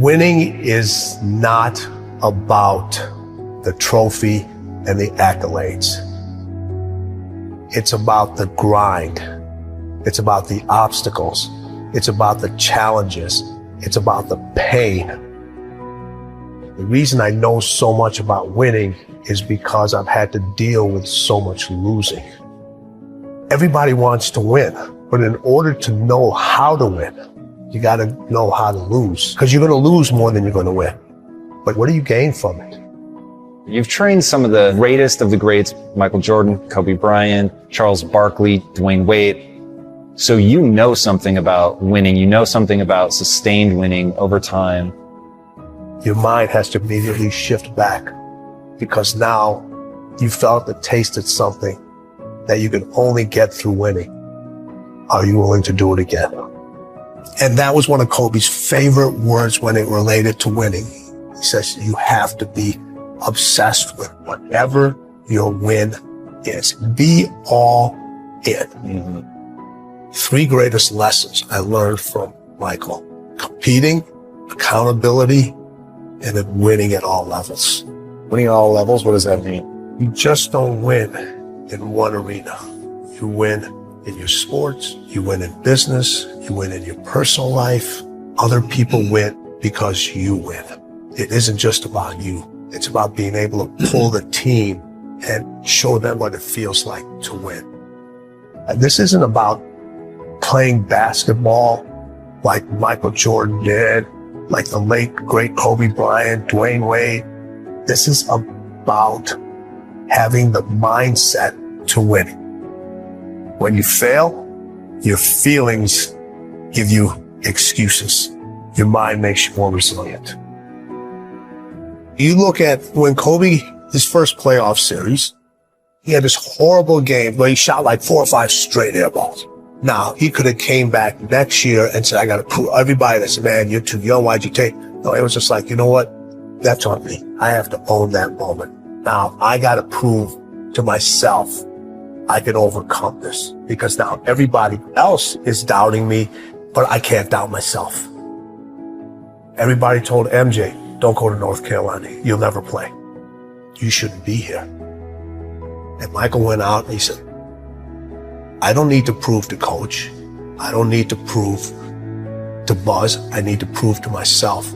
Winning is not about the trophy and the accolades. It's about the grind. It's about the obstacles. It's about the challenges. It's about the pain. The reason I know so much about winning is because I've had to deal with so much losing. Everybody wants to win, but in order to know how to win, you got to know how to lose, because you're going to lose more than you're going to win. But what do you gain from it? You've trained some of the greatest of the greats, Michael Jordan, Kobe Bryant, Charles Barkley, Dwayne Wade. So you know something about winning. You know something about sustained winning over time. Your mind has to immediately shift back, because now you felt and tasted something that you can only get through winning. Are you willing to do it again? And that was one of Kobe's favorite words when it related to winning. He says, you have to be obsessed with whatever your win is. Be all in. Mm-hmm. 3 greatest lessons I learned from Michael: competing, accountability, and then winning at all levels. Winning at all levels, what does that mean? You just don't win in one arena. You win in your sports, you win in business, you win in your personal life. Other people win because you win. It isn't just about you. It's about being able to pull the team and show them what it feels like to win. And this isn't about playing basketball like Michael Jordan did, like the late, great Kobe Bryant, Dwayne Wade. This is about having the mindset to win. When you fail, your feelings give you excuses. Your mind makes you more resilient. You look at when Kobe, his first playoff series, he had this horrible game where he shot like 4 or 5 straight air balls. Now, he could have came back next year and said, I got to prove everybody that said, man, you're too young. Why'd you take? No, it was just like, you know what? That's on me. I have to own that moment. Now, I got to prove to myself I can overcome this, because now everybody else is doubting me, but I can't doubt myself. Everybody told MJ, don't go to North Carolina. You'll never play. You shouldn't be here. And Michael went out and he said, I don't need to prove to coach. I don't need to prove to Buzz. I need to prove to myself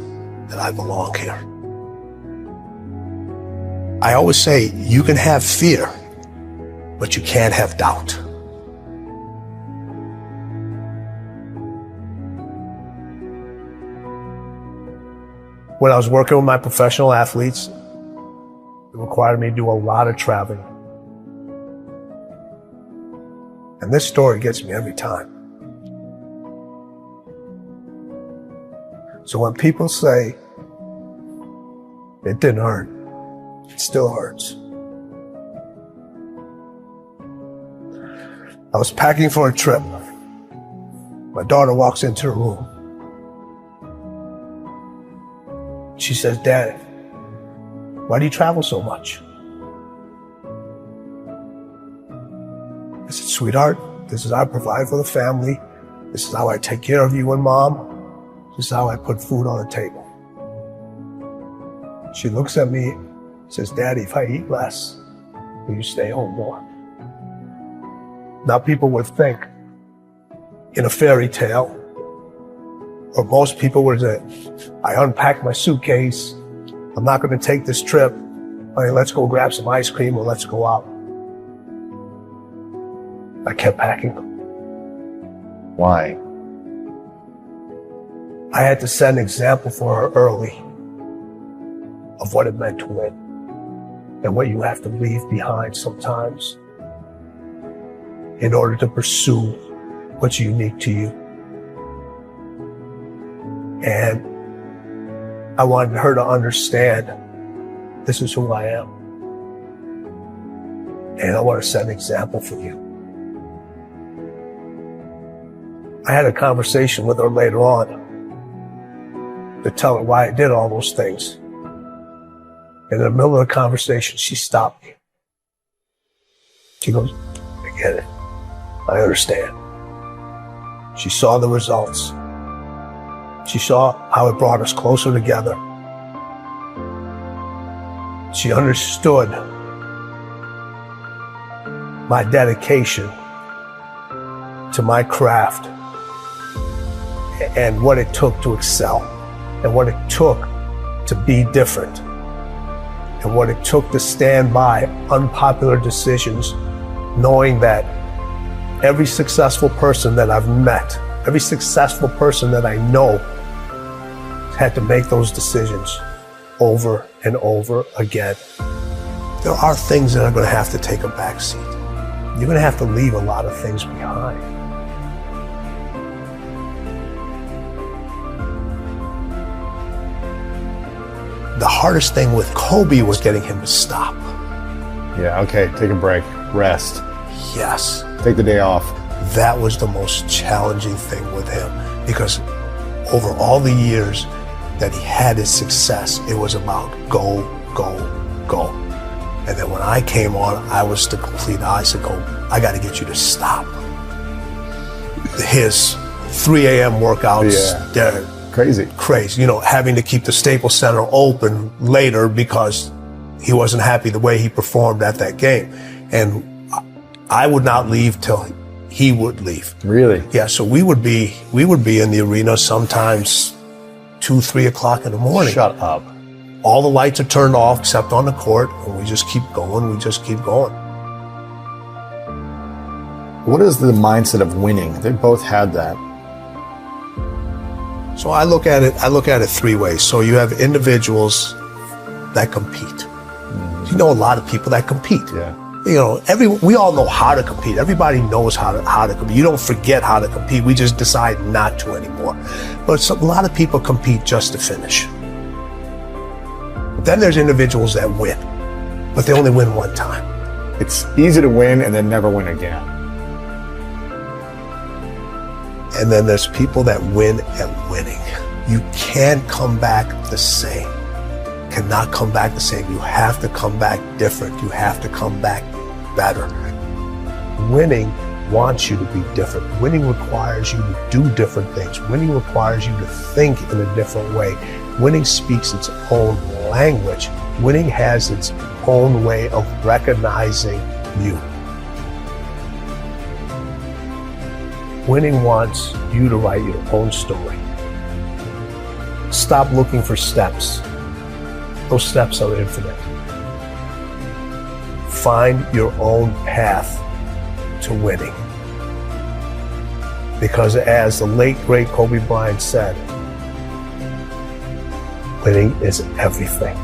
that I belong here. I always say you can have fear, but you can't have doubt. When I was working with my professional athletes, it required me to do a lot of traveling. And this story gets me every time. So when people say, it didn't hurt, it still hurts. I was packing for a trip. My daughter walks into the room. She says, Dad, why do you travel so much? I said, sweetheart, this is how I provide for the family. This is how I take care of you and Mom. This is how I put food on the table. She looks at me and says, Daddy, if I eat less, will you stay home more? Now people would think in a fairy tale, or most people would say, I unpacked my suitcase. I'm not going to take this trip. Hey, let's go grab some ice cream or let's go out. I kept packing. Why? I had to set an example for her early of what it meant to win and what you have to leave behind sometimes in order to pursue what's unique to you. And I wanted her to understand this is who I am. And I want to set an example for you. I had a conversation with her later on to tell her why I did all those things. In the middle of the conversation, she stopped me. She goes, I get it. I understand. She saw the results. She saw how it brought us closer together. She understood my dedication to my craft and what it took to excel and what it took to be different and what it took to stand by unpopular decisions, knowing that every successful person that I've met, every successful person that I know had to make those decisions over and over again. There are things that are going to have to take a back seat. You're going to have to leave a lot of things behind. The hardest thing with Kobe was getting him to stop. Yeah, okay, take a break, rest, Yes, take the day off. that was the most challenging thing with him, because over all the years that he had his success, it was about go, go, go. And then when I came on, I was the complete opposite. I got to get you to stop. His 3 a.m. workouts, Yeah. they're Crazy. crazy. You know, having to keep the Staples Center open later because he wasn't happy the way he performed at that game. And I would not leave till he would leave. Really? Yeah, so we would be in the arena sometimes 2, 3 o'clock in the morning. Shut up. All the lights are turned off except on the court, and we just keep going, we just keep going. What is the mindset of winning? They both had that. So I look at it 3 ways. So you have individuals that compete. You know a lot of people that compete. Yeah. You know, we all know how to compete. Everybody knows how to compete. You don't forget how to compete. We just decide not to anymore. But a lot of people compete just to finish. Then there's individuals that win, but they only win one time. It's easy to win and then never win again. And then there's people that win at winning. You can't come back the same. Cannot come back the same. You have to come back different. You have to come back better. Winning wants you to be different. Winning requires you to do different things. Winning requires you to think in a different way. Winning speaks its own language. Winning has its own way of recognizing you. Winning wants you to write your own story. Stop looking for steps. Those steps are infinite. Find your own path to winning. Because as the late, great Kobe Bryant said, winning is everything.